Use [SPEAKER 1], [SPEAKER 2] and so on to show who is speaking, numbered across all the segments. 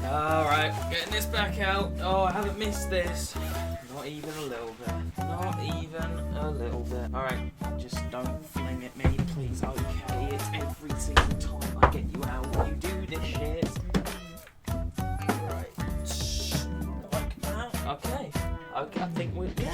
[SPEAKER 1] Alright, getting this back out. Oh, I haven't missed this. Not even a little bit. Not even a little bit. Alright, just don't fling at me, please. Okay, it's every single time I get you out. You do this shit. Right. Like that. Okay, I think we're good.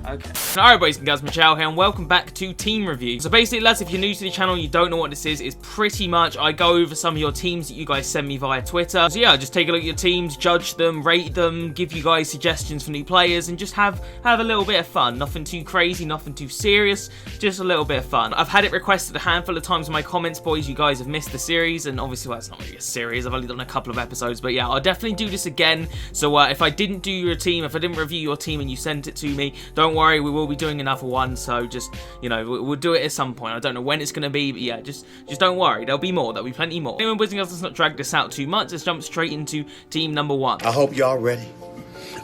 [SPEAKER 1] Okay. Alright, boys and girls, Mcjell here, and welcome back to Team Review. So basically, lads, if you're new to the channel and you don't know what this is, it's pretty much I go over some of your teams that you guys send me via Twitter. So yeah, just take a look at your teams, judge them, rate them, give you guys suggestions for new players, and just have a little bit of fun. Nothing too crazy, nothing too serious, just a little bit of fun. I've had it requested a handful of times in my comments, boys. You guys have missed the series, and obviously, well, it's not really a series. I've only done a couple of episodes, but yeah, I'll definitely do this again. So if I didn't do your team, if I didn't review your team and you sent it to me, don't worry, we will be doing another one. So just, you know, we'll do it at some point. I don't know when it's going to be, but yeah, just don't worry. There'll be more. There'll be plenty more. Anyway, boys and girls, let's not drag this out too much. Let's jump straight into team number one.
[SPEAKER 2] I hope y'all ready.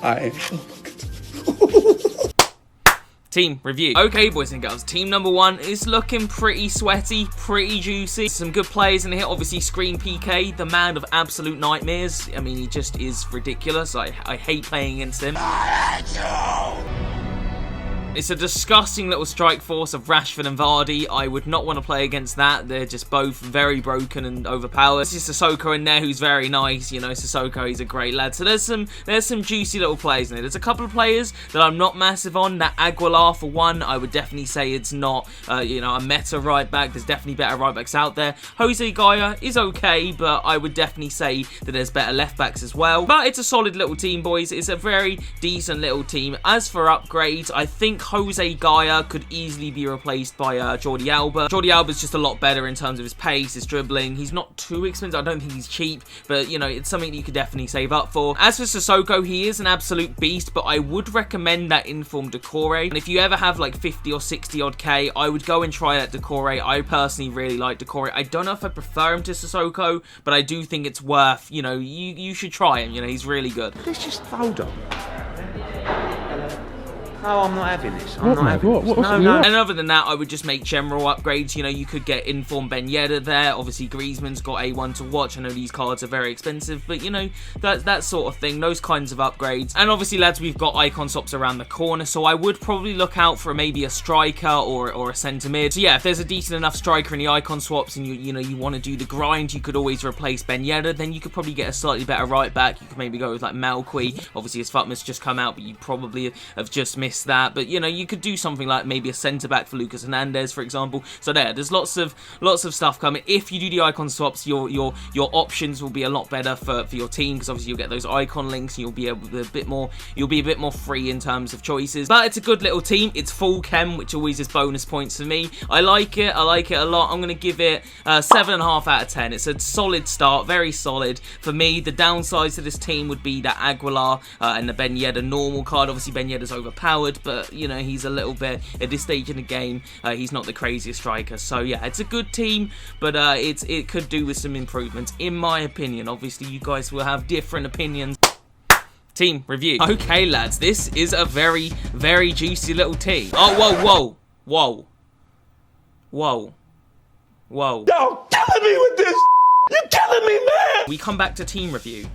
[SPEAKER 2] I am.
[SPEAKER 1] Team review. Okay, boys and girls, team number one is looking pretty sweaty, pretty juicy. Some good players in here. Obviously, Screen PK, the man of absolute nightmares. I mean, he just is ridiculous. I hate playing against him. It's a disgusting little strike force of Rashford and Vardy. I would not want to play against that. They're just both very broken and overpowered. This is Sissoko in there, who's very nice. You know, Sissoko, he's a great lad. So there's some juicy little players in there. There's a couple of players that I'm not massive on. That Aguilar, for one, I would definitely say it's not, you know, a meta right back. There's definitely better right backs out there. Jose Gaia is okay, but I would definitely say that there's better left backs as well. But it's a solid little team, boys. It's a very decent little team. As for upgrades, I think Jose Gaia could easily be replaced by Jordi Alba. Jordi Alba's just a lot better in terms of his pace, his dribbling. He's not too expensive. I don't think he's cheap, but, you know, it's something that you could definitely save up for. As for Sissoko, he is an absolute beast, but I would recommend that Inform Decore. And if you ever have like 50 or 60 odd K, I would go and try that Decore. I personally really like Decore. I don't know if I prefer him to Sissoko, but I do think it's worth, you know, you should try him. You know, he's really good.
[SPEAKER 2] Let's just hold on. No, I'm not having this. I'm not having this. No.
[SPEAKER 1] And other than that, I would just make general upgrades. You know, you could get Inform Ben Yedder there. Obviously, Griezmann's got A1 to watch. I know these cards are very expensive, but, you know, that sort of thing. Those kinds of upgrades. And obviously, lads, we've got icon swaps around the corner, so I would probably look out for maybe a striker or a centre mid. So yeah, if there's a decent enough striker in the icon swaps and you know you want to do the grind, you could always replace Ben Yedder. Then you could probably get a slightly better right back. You could maybe go with like Malqui. Obviously, his Futman's just come out, but you probably have just missed that. But, you know, you could do something like maybe a centre back for Lucas Hernandez, for example. So there's lots of stuff coming. If you do the icon swaps, your options will be a lot better for your team, because obviously you'll get those icon links and you'll be a bit more free in terms of choices. But it's a good little team. It's full chem, which always is bonus points for me. I like it a lot. I'm going to give it 7.5 out of 10. It's a solid start, very solid. For me, the downsides to this team would be that Aguilar and the Ben Yedder normal card. Obviously, Ben Yedder's overpowered, but, you know, he's a little bit, at this stage in the game, he's not the craziest striker. So yeah, it's a good team, but it could do with some improvements, in my opinion. Obviously, you guys will have different opinions. Team review. Okay, lads, this is a very, very juicy little team. Oh, whoa.
[SPEAKER 2] Y'all killing me with this. You're killing me, man.
[SPEAKER 1] We come back to team review,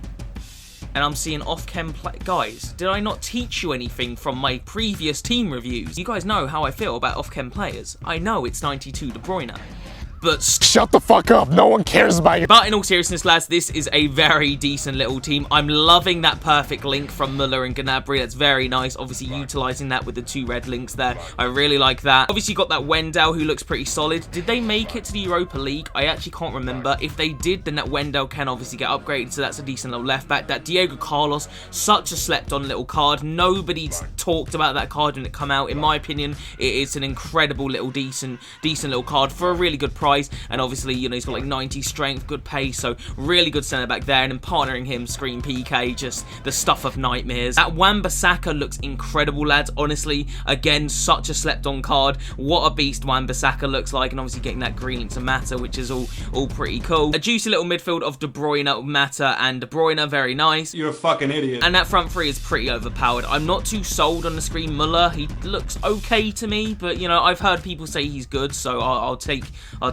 [SPEAKER 1] and I'm seeing off-chem play. Guys, did I not teach you anything from my previous team reviews? You guys know how I feel about off-chem players. I know it's 92 De Bruyne, but
[SPEAKER 3] shut the fuck up, no one cares about you.
[SPEAKER 1] But in all seriousness, lads, this is a very decent little team. I'm loving that perfect link from Muller and Gnabry. That's very nice. Obviously, utilising that with the 2 red links there. I really like that. Obviously, got that Wendell, who looks pretty solid. Did they make it to the Europa League? I actually can't remember. If they did, then that Wendell can obviously get upgraded, so that's a decent little left back. That Diego Carlos, such a slept-on little card. Nobody's talked about that card when it come out. In my opinion, it is an incredible little, decent little card for a really good price. And obviously, you know, he's got like 90 strength, good pace, so really good centre back there. And then partnering him, Screen PK, just the stuff of nightmares. That Wan-Bissaka looks incredible, lads. Honestly, again, such a slept-on card. What a beast Wan-Bissaka looks like, and obviously getting that green link to Mata, which is all pretty cool. A juicy little midfield of De Bruyne, Mata, and De Bruyne, very nice.
[SPEAKER 4] You're a fucking idiot.
[SPEAKER 1] And that front three is pretty overpowered. I'm not too sold on the Screen Muller. He looks okay to me, but, you know, I've heard people say he's good, so I'll take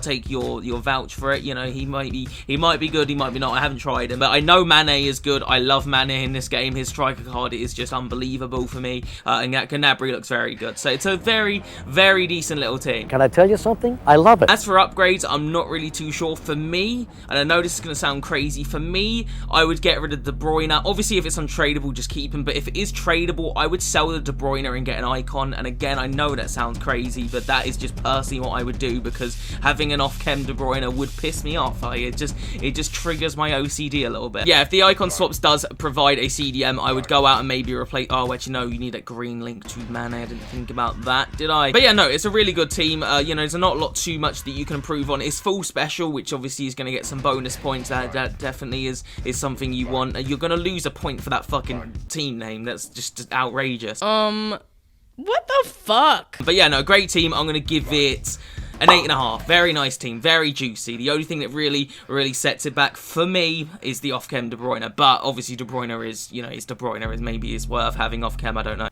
[SPEAKER 1] take your vouch for it. You know, he might be good, he might be not. I haven't tried him, but I know Mane is good. I love Mane in this game. His striker card is just unbelievable for me, and Gnabry looks very good. So it's a very, very decent little team.
[SPEAKER 4] Can I tell you something? I love it.
[SPEAKER 1] As for upgrades, I'm not really too sure. For me, and I know this is going to sound crazy, for me, I would get rid of De Bruyne. Obviously, if it's untradeable, just keep him, but if it is tradable, I would sell the De Bruyne and get an icon. And again, I know that sounds crazy, but that is just personally what I would do, because having an off-chem De Bruyne would piss me off. It just triggers my OCD a little bit. Yeah, if the icon swaps does provide a CDM, I would go out and maybe replace... Oh, actually, no, you need that green link to Mane. I didn't think about that, did I? But yeah, no, it's a really good team. You know, there's not a lot too much that you can improve on. It's full special, which obviously is going to get some bonus points. That definitely is something you want. You're going to lose a point for that fucking team name. That's just outrageous.
[SPEAKER 5] What the fuck?
[SPEAKER 1] But yeah, no, great team. I'm going to give it an 8.5. Very nice team. Very juicy. The only thing that really sets it back for me is the off-chem De Bruyne. But obviously De Bruyne is, you know, it's De Bruyne. Maybe it's worth having off-chem. I don't know.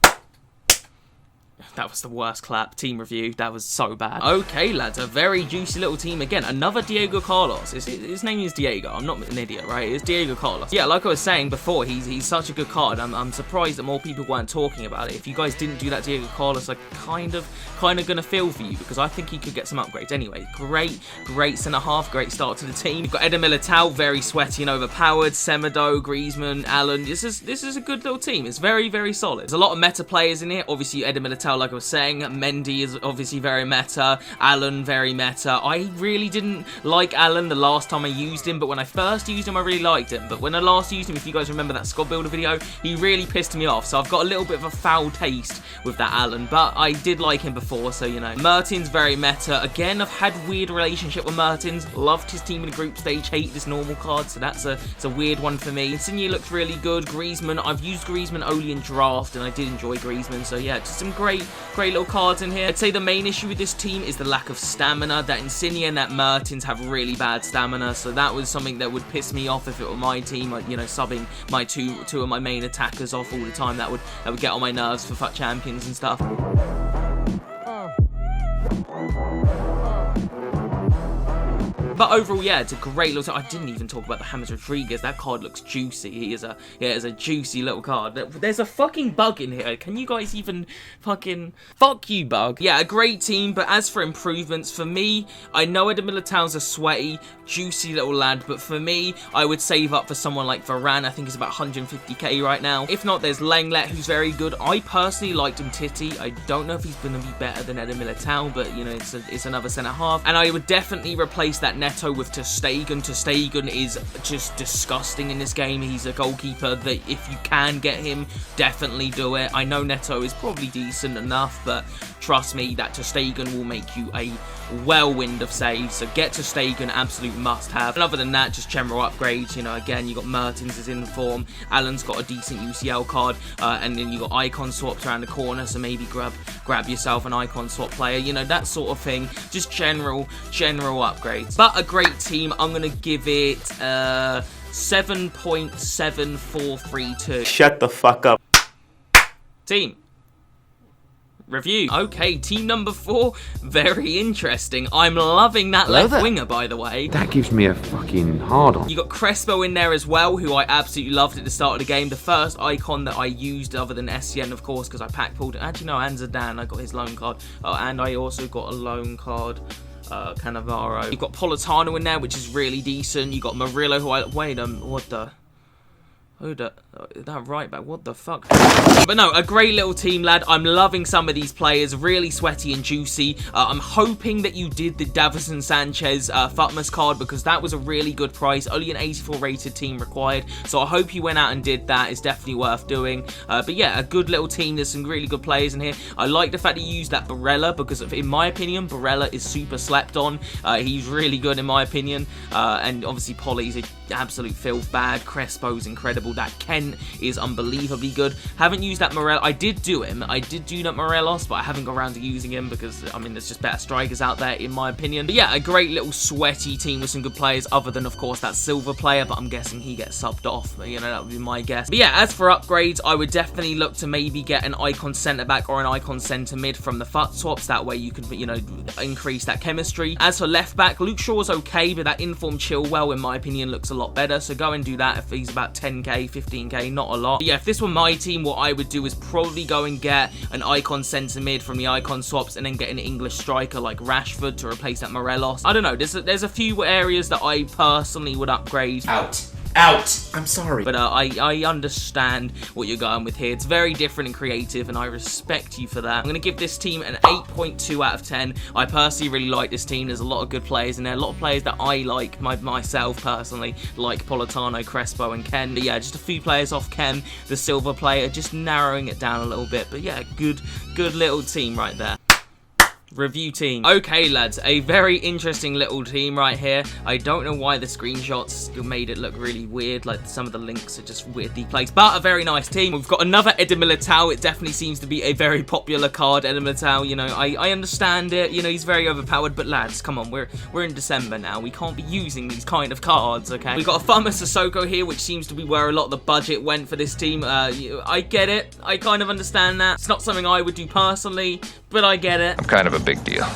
[SPEAKER 1] That was the worst clap. Team review. That was so bad. Okay, lads. A very juicy little team. Again, another Diego Carlos. His name is Diego. I'm not an idiot, right? It's Diego Carlos. Yeah, like I was saying before, he's such a good card. I'm surprised that more people weren't talking about it. If you guys didn't do that Diego Carlos, I kind of gonna feel for you, because I think he could get some upgrades. Anyway, great centre-half. Great start to the team. You've got Eder Militao, very sweaty and overpowered. Semedo, Griezmann, Allen. This is a good little team. It's very, very solid. There's a lot of meta players in here. Obviously, Eder Militao, like I was saying, Mendy is obviously very meta, Allen very meta. I really didn't like Allen the last time I used him, but when I first used him, I really liked him. But when I last used him, if you guys remember that squad builder video, he really pissed me off. So I've got a little bit of a foul taste with that Allen, but I did like him before, so you know. Mertens very meta. Again, I've had weird relationship with Mertens. Loved his team in the group stage, hate this normal card, so it's a weird one for me. Insigne looks really good. Griezmann, I've used Griezmann only in draft, and I did enjoy Griezmann, so yeah, just some great little cards in here. I'd say the main issue with this team is the lack of stamina. That Insigne and that Mertens have really bad stamina, so that was something that would piss me off if it were my team. You know, subbing my two of my main attackers off all the time. That would get on my nerves for FUT Champions and stuff. But overall, yeah, it's a great little... I didn't even talk about the James Rodriguez. That card looks juicy. He is a juicy little card. There's a fucking bug in here. Can you guys even fucking... Fuck you, bug. Yeah, a great team, but as for improvements, for me, I know Eder Militao's a sweaty, juicy little lad, but for me, I would save up for someone like Varane. I think it's about 150k right now. If not, there's Lenglet, who's very good. I personally liked Umtiti. I don't know if he's going to be better than Eder Militao, but, you know, it's another centre-half. And I would definitely replace that Neto with Ter Stegen. Ter Stegen is just disgusting in this game. He's a goalkeeper that if you can get him, definitely do it. I know Neto is probably decent enough, but trust me, that Ter Stegen will make you a whirlwind of saves. So get Ter Stegen, absolute must-have. And other than that, just general upgrades. You know, again, you got Mertens is in form. Allen's got a decent UCL card, and then you got icon swaps around the corner. So maybe grab yourself an icon swap player. You know, that sort of thing. Just general upgrades. But a great team. I'm gonna give it 7.7432.
[SPEAKER 2] Shut the fuck up.
[SPEAKER 1] Team review. Okay, team number 4, very interesting. I'm loving that left winger, by the way.
[SPEAKER 6] That gives me a fucking hard on.
[SPEAKER 1] You got Crespo in there as well, who I absolutely loved at the start of the game. The first icon that I used, other than SCN, of course, because I pack pulled. Actually, no, and Zidane, I got his loan card. Oh, and I also got a loan card. Cannavaro. You've got Politano in there, which is really decent. You got Murillo, who I... Wait, what the... That right back, what the fuck? But no, a great little team, lad. I'm loving some of these players, really sweaty and juicy. I'm hoping that you did the Davison Sanchez Futmas card, because that was a really good price. Only an 84 rated team required, so I hope you went out and did that. It's definitely worth doing. But yeah, a good little team. There's some really good players in here. I like the fact that you used that Barella, because in my opinion, Barella is super slept on. He's really good in my opinion. And obviously Polly's a absolute filth bad. Crespo's incredible. That Kent is unbelievably good. Haven't used that Morel. I did do him. I did do that Morelos, but I haven't got around to using him because, I mean, there's just better strikers out there, in my opinion. But yeah, a great little sweaty team with some good players, other than, of course, that silver player, but I'm guessing he gets subbed off. You know, that would be my guess. But yeah, as for upgrades, I would definitely look to maybe get an icon centre-back or an icon centre-mid from the FUT swaps. That way you can, you know, increase that chemistry. As for left-back, Luke Shaw's okay, but that informed Chilwell, in my opinion, looks a lot better. So go and do that if he's about 10k, 15k, not a lot. But yeah, if this were my team, what I would do is probably go and get an icon centre-mid from the icon swaps and then get an English striker like Rashford to replace that Morelos. I don't know, there's a few areas that I personally would upgrade.
[SPEAKER 2] Out. I'm sorry.
[SPEAKER 1] But I understand what you're going with here. It's very different and creative, and I respect you for that. I'm going to give this team an 8.2 out of 10. I personally really like this team. There's a lot of good players in there. A lot of players that I like, myself personally, like Politano, Crespo, and Ken. But yeah, just a few players off Ken, the silver player, just narrowing it down a little bit. But yeah, good little team right there. Review team. Okay, lads, a very interesting little team right here. I don't know why the screenshots made it look really weird, like some of the links are just weirdly placed, but a very nice team. We've got another Eder Militao. It definitely seems to be a very popular card, Eder Militao. You know, I understand it, you know, he's very overpowered, but lads, come on, we're in December now. We can't be using these kind of cards, okay? We've got a Fama Sissoko here, which seems to be where a lot of the budget went for this team. I get it. I kind of understand that. It's not something I would do personally, but I get it.
[SPEAKER 4] I'm kind of a big deal.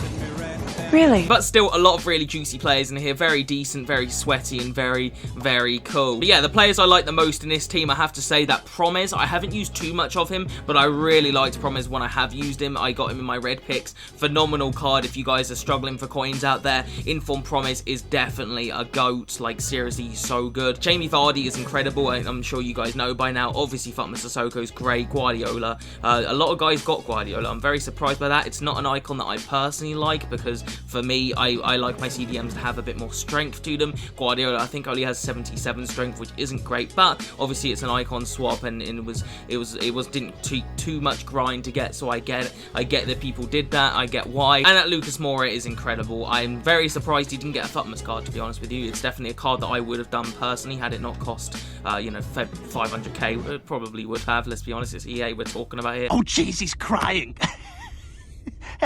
[SPEAKER 5] Really?
[SPEAKER 1] But still, a lot of really juicy players in here. Very decent, very sweaty, and very, very cool. But yeah, the players I like the most in this team, I have to say that Promes, I haven't used too much of him, but I really liked Promes when I have used him. I got him in my red picks. Phenomenal card if you guys are struggling for coins out there. Inform Promes is definitely a GOAT. Like, seriously, he's so good. Jamie Vardy is incredible. I'm sure you guys know by now. Obviously, Fatma Sissoko's great. Guardiola. A lot of guys got Guardiola. I'm very surprised by that. It's not an icon that I personally like because for me, I like my CDMs to have a bit more strength to them. Guardiola, I think, only has 77 strength, which isn't great, but obviously it's an icon swap, and it didn't take too much grind to get. So I get that people did that. I get why. And that Lucas Moura is incredible. I'm very surprised he didn't get a Futmas card, to be honest with you. It's definitely a card that I would have done personally had it not cost, you know, 500k. It probably would have. Let's be honest, it's EA we're talking about here.
[SPEAKER 2] Oh, jeez, he's crying.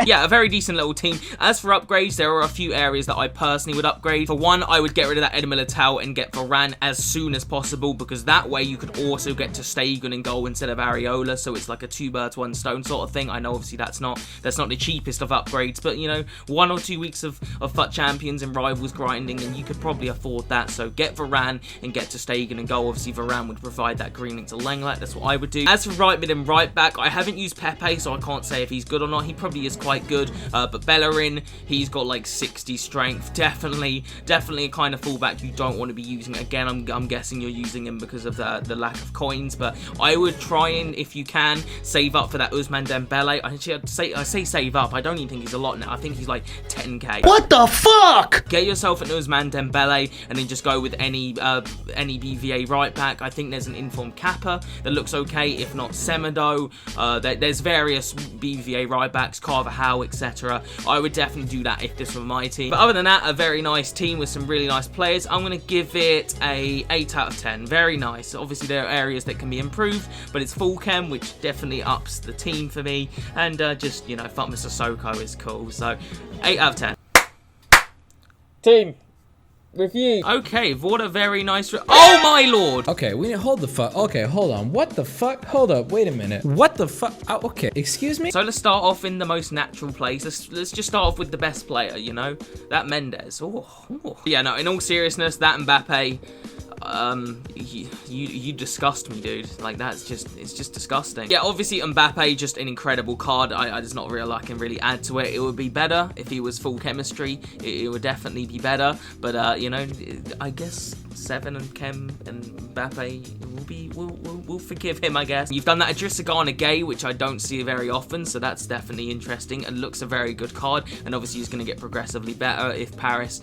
[SPEAKER 1] Yeah, a very decent little team. As for upgrades, there are a few areas that I personally would upgrade. For one, I would get rid of that Eder Militao and get Varane as soon as possible, because that way you could also get to Stegen in goal instead of Areola, so it's like a 2 birds 1 stone sort of thing. I know obviously that's not the cheapest of upgrades, but you know, 1 or 2 weeks of FUT Champions and Rivals grinding, and you could probably afford that. So get Varane and get to Stegen in goal. Obviously Varane would provide that green link to Lenglet. That's what I would do. As for right mid and right back, I haven't used Pepe, so I can't say if he's good or not. He probably is quite good, but Bellerin, he's got like 60 strength. Definitely a kind of fullback you don't want to be using. Again, I'm guessing you're using him because of the lack of coins, but I would try and, if you can, save up for that Ousmane Dembele. I say save up. I don't even think he's a lot now. I think he's like 10k.
[SPEAKER 2] What the fuck?
[SPEAKER 1] Get yourself an Ousmane Dembele and then just go with any BVA right back. I think there's an informed Kappa that looks okay, if not Semedo. There's various BVA right backs, Carvajal, etc. I would definitely do that if this were my team. But other than that, a very nice team with some really nice players. I'm going to give it a 8 out of 10. Very nice. Obviously, there are areas that can be improved, but it's full chem, which definitely ups the team for me. And just, you know, Fatma Sissoko is cool. So, 8 out of 10.
[SPEAKER 7] Team review.
[SPEAKER 1] Okay, what a very nice... Oh my lord!
[SPEAKER 7] Okay, hold the fuck. Okay, hold on. What the fuck? Hold up. Wait a minute. What the fuck? Oh, okay, excuse me?
[SPEAKER 1] So let's start off in the most natural place. Let's just start off with the best player, you know? That Mendes. Oh. Yeah, no, in all seriousness, that Mbappe... you disgust me, dude. Like, it's just disgusting. Yeah, obviously Mbappe, just an incredible card. There's not real I can really add to it. It would be better if he was full chemistry. It would definitely be better. But you know, I guess 7 and Chem and Mbappe we'll forgive him, I guess. You've done that Idrissa Gana Gay, which I don't see very often, so that's definitely interesting and looks a very good card. And obviously he's going to get progressively better if Paris,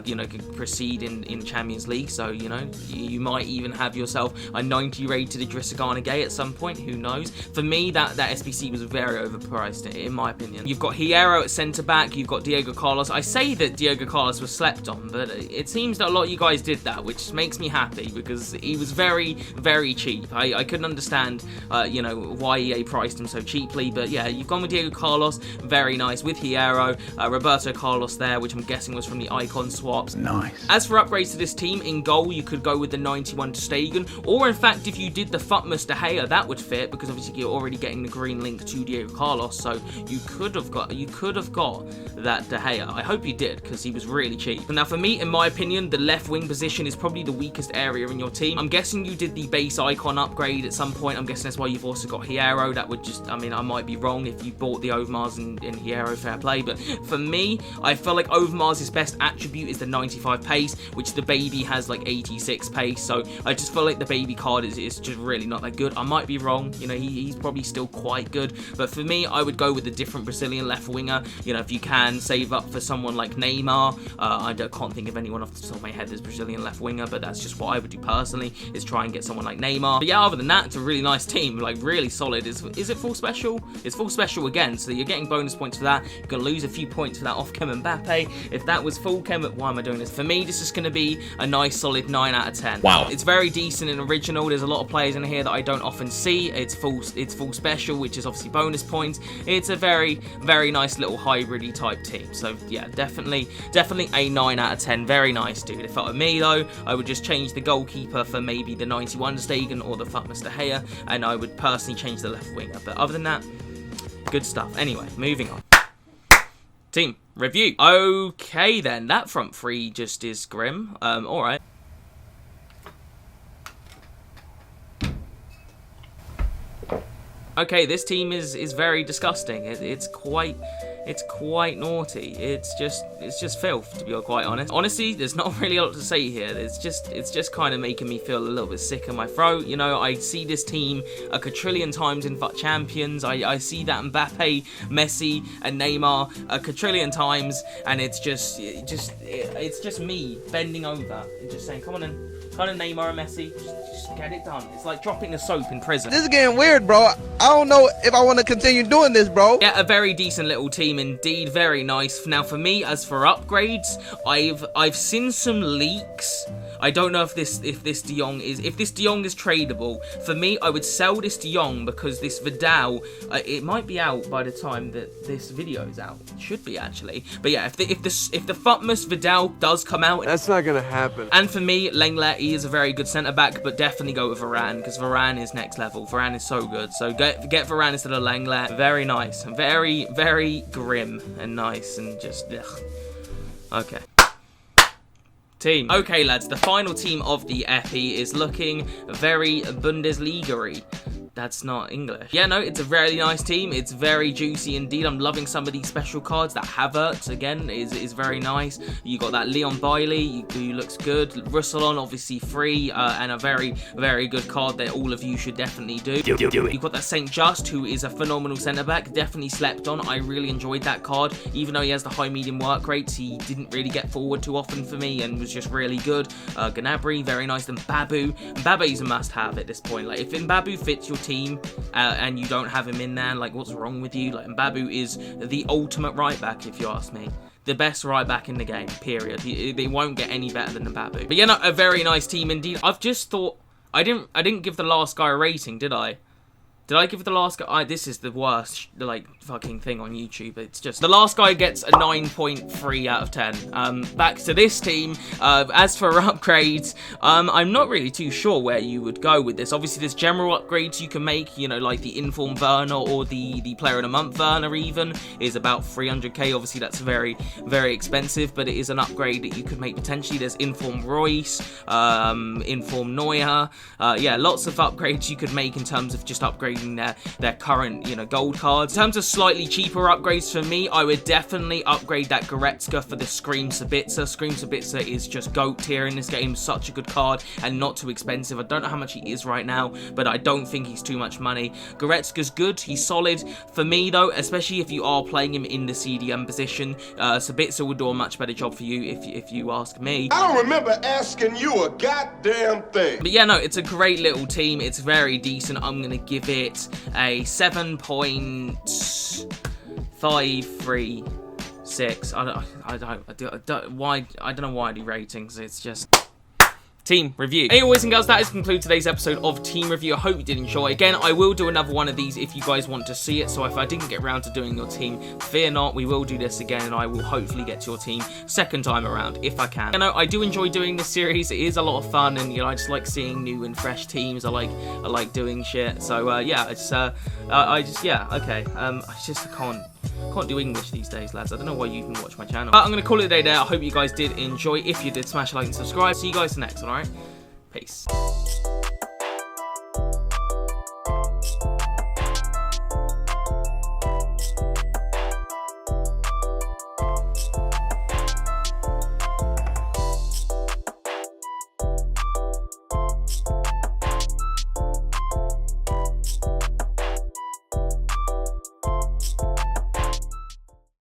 [SPEAKER 1] you know, can proceed in Champions League. So, you know, you might even have yourself a 90 rated Idrissa Gana Gay at some point. Who knows? For me, that SBC was very overpriced, in my opinion. You've got Hierro at centre back. You've got Diego Carlos. I say that Diego Carlos was slept on, but it seems that a lot of you guys did that, which which makes me happy because he was very, very cheap. I couldn't understand, you know, why EA priced him so cheaply, but yeah, you've gone with Diego Carlos, very nice, with Hierro, Roberto Carlos there, which I'm guessing was from the icon swaps.
[SPEAKER 3] Nice.
[SPEAKER 1] As for upgrades to this team, in goal, you could go with the 91 to Stegen, or in fact, if you did the Futmus De Gea, that would fit, because obviously you're already getting the green link to Diego Carlos, so you could have got that De Gea. I hope you did, because he was really cheap. Now, for me, in my opinion, the left wing position is probably the weakest area in your team. I'm guessing you did the base icon upgrade at some point. I'm guessing that's why you've also got Hierro. That would just, I mean, I might be wrong if you bought the Overmars in Hierro, fair play, but for me, I feel like Overmars' best attribute is the 95 pace, which the baby has like 86 pace, so I just feel like the baby card is just really not that good. I might be wrong, you know, he's probably still quite good, but for me, I would go with a different Brazilian left winger. You know, if you can save up for someone like Neymar, I can't think of anyone off the top of my head that's Brazilian left winger, but that's just what I would do personally, is try and get someone like Neymar. But yeah, other than that, it's a really nice team, like really solid. Is it full special? It's full special again, so you're getting bonus points for that. You're going to lose a few points for that off Chem Mbappe. If that was full Chem, why am I doing this? For me, this is going to be a nice solid 9 out of 10.
[SPEAKER 3] Wow.
[SPEAKER 1] It's very decent and original. There's a lot of players in here that I don't often see. It's full special, which is obviously bonus points. It's a very, very nice little hybrid-y type team. So yeah, definitely a 9 out of 10. Very nice, dude. If it were me though, I would just change the goalkeeper for maybe the 91 Stegen or the Futmus De Gea, and I would personally change the left winger. But other than that, good stuff. Anyway, moving on. Team review. Okay then, that front three just is grim. Alright. Okay, this team is very disgusting. It's quite naughty. It's just filth, to be quite honest. Honestly, there's not really a lot to say here. It's just kind of making me feel a little bit sick in my throat. You know, I see this team a quadrillion times in FUT Champions. I see that Mbappe, Messi, and Neymar a quadrillion times, and it's just me bending over and just saying, come on in. Kind of Neymar and Messi, just get it done. It's like dropping the soap in prison.
[SPEAKER 4] This is getting weird, bro. I don't know if I want to continue doing this, bro.
[SPEAKER 1] Yeah, a very decent little team indeed. Very nice. Now, for me, as for upgrades, I've seen some leaks. I don't know if this De Jong is tradable. For me, I would sell this De Jong because this Vidal, it might be out by the time that this video is out. It should be actually. But yeah, if the Futmus Vidal does come out,
[SPEAKER 8] that's not gonna happen.
[SPEAKER 1] And for me, Lenglet, he is a very good centre back, but definitely go with Varane because Varane is next level. Varane is so good. So get Varane instead of Lenglet. Very nice. Very, very grim and nice and just ugh. Okay. Team. Okay, lads, the final team of the Epi is looking very Bundesliga-y. That's not English. Yeah, no, it's a very nice team. It's very juicy indeed. I'm loving some of these special cards. That Havertz, again, is very nice. You got that Leon Bailey, who looks good. Russelon, obviously free, and a very, very good card that all of you should definitely do. You've got that St. Just, who is a phenomenal centre-back. Definitely slept on. I really enjoyed that card. Even though he has the high-medium work rates, he didn't really get forward too often for me and was just really good. Gnabry, very nice. Then Babu. Mbabu's a must-have at this point. Like, if Mbabu fits your team and you don't have him in there, like, what's wrong with you? Like, Mbabu is the ultimate right back, if you ask me. The best right back in the game, period. They won't get any better than Mbabu. But yeah, no, a very nice team indeed. I've just thought, I didn't give the last guy a rating, did I? Did I give the last guy... this is the worst, like, fucking thing on YouTube. It's just... the last guy gets a 9.3 out of 10. Back to this team. As for upgrades, I'm not really too sure where you would go with this. Obviously, there's general upgrades you can make, you know, like the Inform Werner or the Player of the Month Werner even, is about 300k. Obviously, that's very, very expensive, but it is an upgrade that you could make potentially. There's Inform Royce, Inform Neuer. Yeah, lots of upgrades you could make in terms of just upgrading their current, you know, gold cards. In terms of slightly cheaper upgrades for me, I would definitely upgrade that Goretzka for the Scream Sabitzer. Scream Sabitzer is just GOAT tier in this game. Such a good card and not too expensive. I don't know how much he is right now, but I don't think he's too much money. Goretzka's good. He's solid. For me, though, especially if you are playing him in the CDM position, Sabitzer would do a much better job for you if you ask me.
[SPEAKER 2] I don't remember asking you a goddamn thing.
[SPEAKER 1] But yeah, no, it's a great little team. It's very decent. I'm going to give it a 7.536. I don't know why I do ratings. It's just team review. Anyway, boys and girls, that is conclude today's episode of Team Review. I hope you did enjoy. Again, I will do another one of these if you guys want to see it. So if I didn't get around to doing your team, fear not, we will do this again, and I will hopefully get to your team second time around if I can. You know, I do enjoy doing this series. It is a lot of fun, and you know, I just like seeing new and fresh teams. I like doing shit. So yeah, it's I can't do English these days, lads. I don't know why you even watch my channel. But I'm gonna call it a day there. I hope you guys did enjoy. If you did, smash a like and subscribe. See you guys next, alright? Peace.